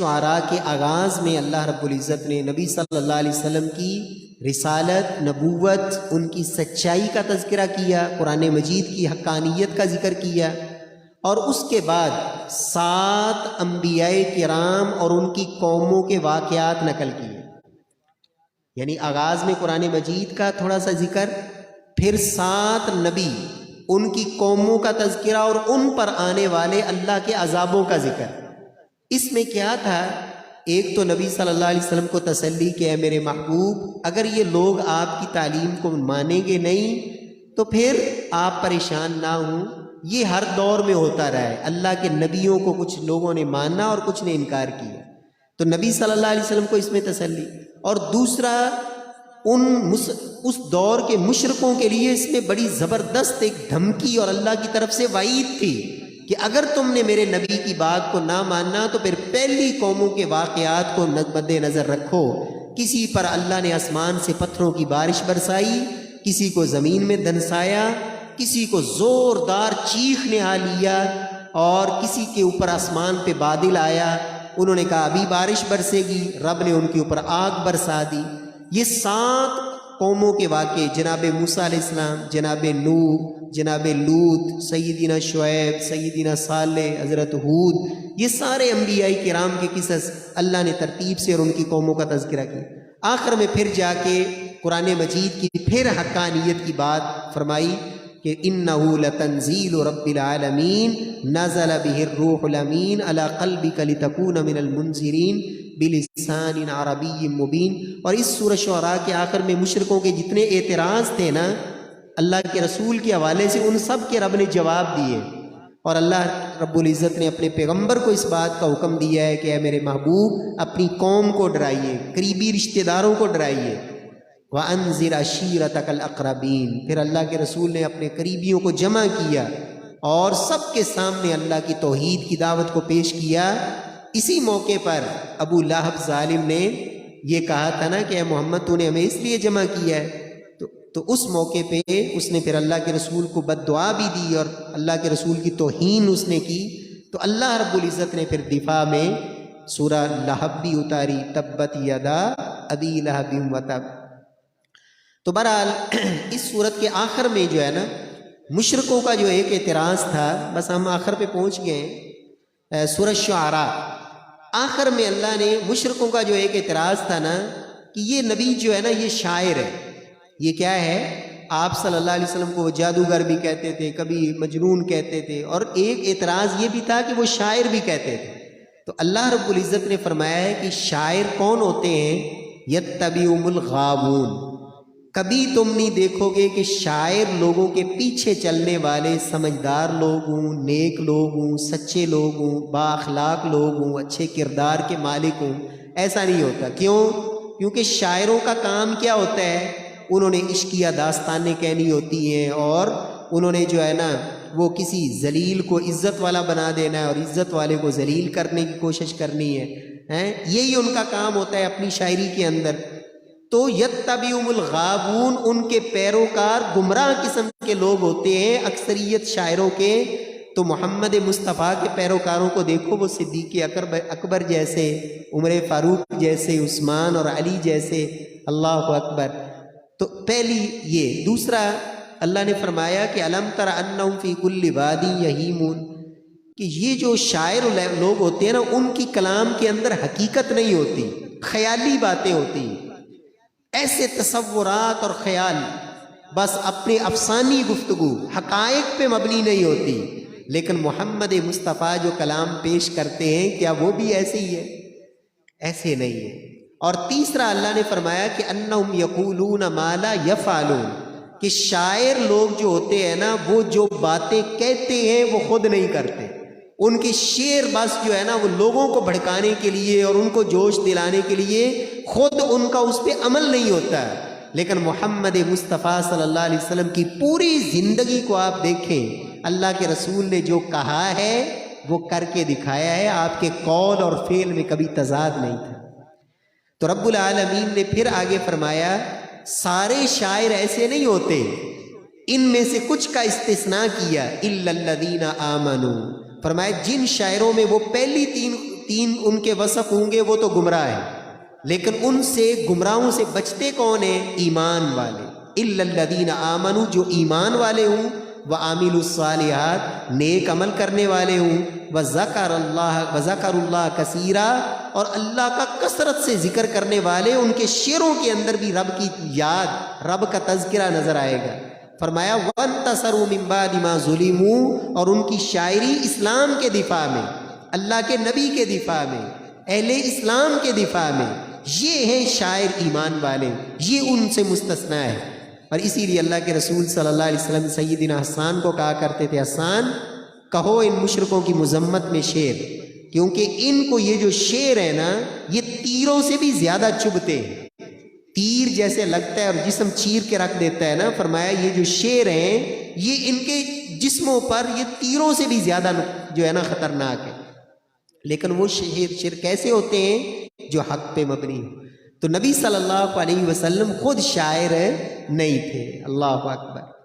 شعراء کے آغاز میں اللہ رب العزت نے نبی صلی اللہ علیہ وسلم کی رسالت، نبوت، ان کی سچائی کا تذکرہ کیا، قرآن مجید کی حقانیت کا ذکر کیا، اور اس کے بعد 7 انبیاء کرام اور ان کی قوموں کے واقعات نقل کیے۔ یعنی آغاز میں قرآن مجید کا تھوڑا سا ذکر، پھر 7 نبی، ان کی قوموں کا تذکرہ اور ان پر آنے والے اللہ کے عذابوں کا ذکر۔ اس میں کیا تھا؟ ایک تو نبی صلی اللہ علیہ وسلم کو تسلی کہ اے میرے محبوب، اگر یہ لوگ آپ کی تعلیم کو مانیں گے نہیں تو پھر آپ پریشان نہ ہوں، یہ ہر دور میں ہوتا رہا ہے، اللہ کے نبیوں کو کچھ لوگوں نے مانا اور کچھ نے انکار کیا، تو نبی صلی اللہ علیہ وسلم کو اس میں تسلی۔ اور دوسرا، اس دور کے مشرکوں کے لیے اس میں بڑی زبردست ایک دھمکی اور اللہ کی طرف سے وعید تھی کہ اگر تم نے میرے نبی کی بات کو نہ ماننا تو پھر پہلی قوموں کے واقعات کو مد نظر رکھو۔ کسی پر اللہ نے آسمان سے پتھروں کی بارش برسائی، کسی کو زمین میں دنسایا، کسی کو زوردار چیخ نے آ لیا، اور کسی کے اوپر آسمان پہ بادل آیا، انہوں نے کہا ابھی بارش برسے گی، رب نے ان کے اوپر آگ برسا دی۔ یہ 7 قوموں کے واقعے، جناب موسیٰ علیہ السلام، جناب نوح، جناب لوط، سیدنا شعیب، سیدنا صالح، حضرت ہود، یہ سارے انبیاء کرام کے قصص اللہ نے ترتیب سے اور ان کی قوموں کا تذکرہ کیا۔ آخر میں پھر جا کے قرآن مجید کی پھر حقانیت کی بات فرمائی کہ اِنَّهُ لَتَنزِيلُ رَبِّ الْعَالَمِينَ نَزَلَ بِهِ الرُّوحُ الْأَمِينُ عَلَى قَلْبِكَ لِتَكُونَ مِنَ الْمُنذِرِينَ بِلِسَانٍ عَرَبِيٍّ مُبِينٍ۔ اور اس سورہ شعراء کے آخر میں مشرکوں کے جتنے اعتراض تھے نا اللہ کے رسول کے حوالے سے، ان سب کے رب نے جواب دیے، اور اللہ رب العزت نے اپنے پیغمبر کو اس بات کا حکم دیا ہے کہ اے میرے محبوب اپنی قوم کو ڈرائیے، قریبی رشتہ داروں کو ڈرائیے۔ وَأَنذِرْ عَشِيرَتَكَ الْأَقْرَبِينَ، پھر اللہ کے رسول نے اپنے قریبیوں کو جمع کیا اور سب کے سامنے اللہ کی توحید کی دعوت کو پیش کیا۔ اسی موقع پر ابو لہب ظالم نے یہ کہا تھا نا کہ اے محمد تو نے ہمیں اس لیے جمع کیا ہے، تو اس موقع پہ اس نے پھر اللہ کے رسول کو بد دعا بھی دی اور اللہ کے رسول کی توہین اس نے کی، تو اللہ رب العزت نے پھر دفاع میں سورہ لہب بھی اتاری، تبت یدا ابی لہب وتب۔ تو بہرحال اس صورت کے آخر میں جو ہے نا مشرکوں کا جو ایک اعتراض تھا، بس ہم آخر پہ پہنچ گئے، سورہ شعراء آخر میں اللہ نے مشرکوں کا جو ایک اعتراض تھا نا کہ یہ نبی جو ہے نا یہ شاعر ہے، یہ کیا ہے، آپ صلی اللہ علیہ وسلم کو وہ جادوگر بھی کہتے تھے، کبھی مجنون کہتے تھے، اور ایک اعتراض یہ بھی تھا کہ وہ شاعر بھی کہتے تھے۔ تو اللہ رب العزت نے فرمایا ہے کہ شاعر کون ہوتے ہیں؟ یتبعہم الغاوون، کبھی تم نہیں دیکھو گے کہ شاعر لوگوں کے پیچھے چلنے والے سمجھدار لوگ ہوں، نیک لوگ ہوں، سچے لوگ ہوں، با اخلاق لوگ ہوں، اچھے کردار کے مالک ہوں، ایسا نہیں ہوتا۔ کیوں؟ کیونکہ شاعروں کا کام کیا ہوتا ہے؟ انہوں نے عشقیہ داستانیں کہنی ہوتی ہیں، اور انہوں نے جو ہے نا وہ کسی ذلیل کو عزت والا بنا دینا ہے اور عزت والے کو ذلیل کرنے کی کوشش کرنی ہے، یہی ان کا کام ہوتا ہے اپنی شاعری کے اندر۔ تو یتبعہم الغاوون، ان کے پیروکار گمراہ قسم کے لوگ ہوتے ہیں اکثریت شاعروں کے۔ تو محمد مصطفیٰ کے پیروکاروں کو دیکھو، وہ صدیق اکبر جیسے، عمر فاروق جیسے، عثمان اور علی جیسے، اللہ اکبر۔ تو پہلی یہ، دوسرا اللہ نے فرمایا کہ الم تر انہم فی کل وادی یہیمون، کہ یہ جو شاعر لوگ ہوتے ہیں نا ان کی کلام کے اندر حقیقت نہیں ہوتی، خیالی باتیں ہوتی، ایسے تصورات اور خیال، بس اپنے افسانی گفتگو، حقائق پہ مبنی نہیں ہوتی۔ لیکن محمد مصطفیٰ جو کلام پیش کرتے ہیں کیا وہ بھی ایسے ہی ہے؟ ایسے نہیں ہے۔ اور تیسرا اللہ نے فرمایا کہ انہم یقولون ما لا یفعلون، کہ شاعر لوگ جو ہوتے ہیں نا وہ جو باتیں کہتے ہیں وہ خود نہیں کرتے، ان کے شعر بس جو ہے نا وہ لوگوں کو بھڑکانے کے لیے اور ان کو جوش دلانے کے لیے، خود ان کا اس پہ عمل نہیں ہوتا۔ لیکن محمد مصطفیٰ صلی اللہ علیہ وسلم کی پوری زندگی کو آپ دیکھیں، اللہ کے رسول نے جو کہا ہے وہ کر کے دکھایا ہے، آپ کے قول اور فعل میں کبھی تضاد نہیں تھا۔ تو رب العالمین نے پھر آگے فرمایا سارے شاعر ایسے نہیں ہوتے، ان میں سے کچھ کا استثناء کیا، الا الذین آمنوا، فرمایا جن شاعروں میں وہ پہلی تین ان کے وصف ہوں گے وہ تو گمراہ ہیں، لیکن ان سے گمراہوں سے بچتے کون ہیں؟ ایمان والے، الا الذین آمنوا، جو ایمان والے ہوں، وعاملوا الصالحات، نیک عمل کرنے والے ہوں، وذکر اللہ کثیرا، اور اللہ کا کثرت سے ذکر کرنے والے، ان کے شعروں کے اندر بھی رب کی یاد، رب کا تذکرہ نظر آئے گا۔ فرمایا وانتصروا من بعد ما ظلموا، اور ان کی شاعری اسلام کے دفاع میں، اللہ کے نبی کے دفاع میں، اہل اسلام کے دفاع میں، یہ ہیں شاعر ایمان والے، یہ ان سے مستثنیٰ ہے۔ اور اسی لیے اللہ کے رسول صلی اللہ علیہ وسلم سیدنا حسان کو کہا کرتے تھے، حسان کہو ان مشرکوں کی مذمت میں شعر، کیونکہ ان کو یہ جو شعر ہے نا، یہ تیروں سے بھی زیادہ چبھتے ہیں، تیر جیسے لگتا ہے اور جسم چیر کے رکھ دیتا ہے نا، فرمایا یہ جو شعر ہیں یہ ان کے جسموں پر یہ تیروں سے بھی زیادہ جو ہے نا خطرناک ہے۔ لیکن وہ شعر کیسے ہوتے ہیں؟ جو حق پہ مبنی ہو۔ تو نبی صلی اللہ علیہ وسلم خود شاعر نہیں تھے۔ اللہ اکبر۔